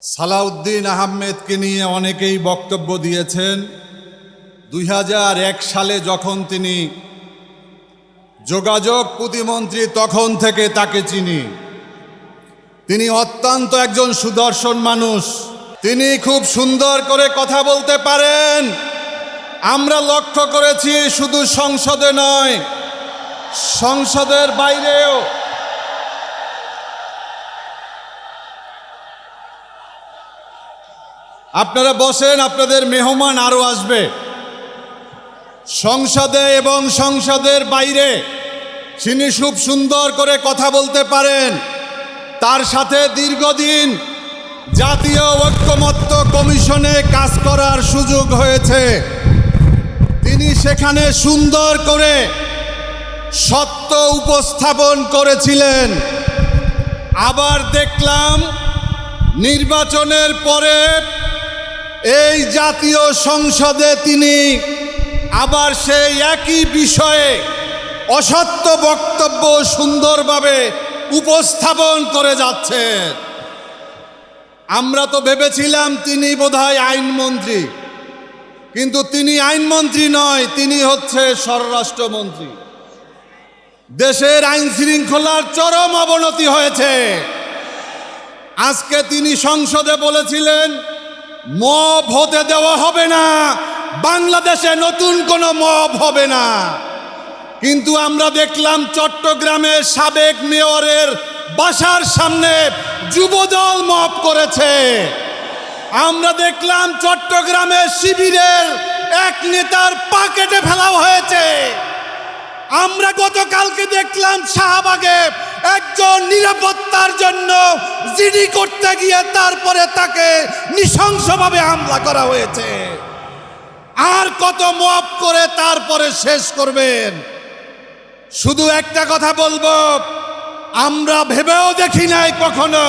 সালাউদ্দিন আহমেদকে নিয়ে অনেকেই বক্তব্য দিয়েছেন। 2001 সালে যখন তিনি যোগাযোগ প্রতিমন্ত্রী তখন থেকে তাকে চিনি। তিনি অত্যন্ত একজন সুদর্শন মানুষ। তিনি খুব সুন্দর করে কথা বলতে পারেন। আমরা লক্ষ্য করেছি শুধু সংসদে নয়, সংসদের বাইরেও। আপনারা বসেন, আপনাদের মেহমান আরও আসবে। সংসদে এবং সংসদের বাইরে তিনি খুব সুন্দর করে কথা বলতে পারেন। তার সাথে দীর্ঘদিন জাতীয় ঐক্যমত্য কমিশনে কাজ করার সুযোগ হয়েছে। তিনি সেখানে সুন্দর করে সত্য উপস্থাপন করেছিলেন। আবার দেখলাম নির্বাচনের পরে এই জাতীয় সংসদে তিনি আবার সেই একই বিষয়ে অসত্য বক্তব্য সুন্দরভাবে উপস্থাপন করে যাচ্ছেন। আমরা তো ভেবেছিলাম তিনি বোধহয় আইনমন্ত্রী, কিন্তু তিনি আইনমন্ত্রী নয়, তিনি হচ্ছে স্বরাষ্ট্রমন্ত্রী। দেশের আইন শৃঙ্খলার চরম অবনতি হয়েছে। আজকে তিনি সংসদে বলেছিলেন মব হতে দেওয়া হবে না, বাংলাদেশে নতুন কোনো মব হবে না। কিন্তু আমরা দেখলাম চট্টগ্রামের সাবেক মেয়রের বাসার সামনে যুবদল মব করেছে। আমরা দেখলাম চট্টগ্রামের শিবিরের এক নেতার পা কেটে ফেলা হয়েছে। আমরা গতকালকে দেখলাম শাহবাগে একজন নিরাপত্তার জন্য জিডি করতে গিয়ে তারপরে তাকে নৃশংসভাবে হামলা করা হয়েছে। আর কত মব করে তারপরে শেষ করবেন? শুধু একটা কথা বলবো, আমরা ভেবেও দেখি নাই কখনো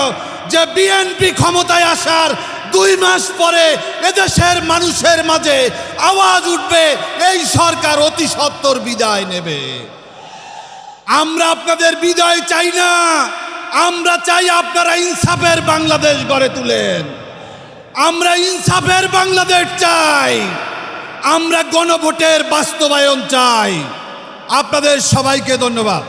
যে বিএনপি ক্ষমতায় আসার 2 মাস পরে এদেশের মানুষের মাঝে আওয়াজ উঠবে এই সরকার অতি সত্বর বিদায় নেবে। আমরা আপনাদের বিদায় চাই না, আমরা চাই আপনারা ইনসাফের বাংলাদেশ গড়ে তুলেন। আমরা ইনসাফের বাংলাদেশ চাই, আমরা গণভোটের বাস্তবায়ন চাই। আপনাদের সবাইকে ধন্যবাদ।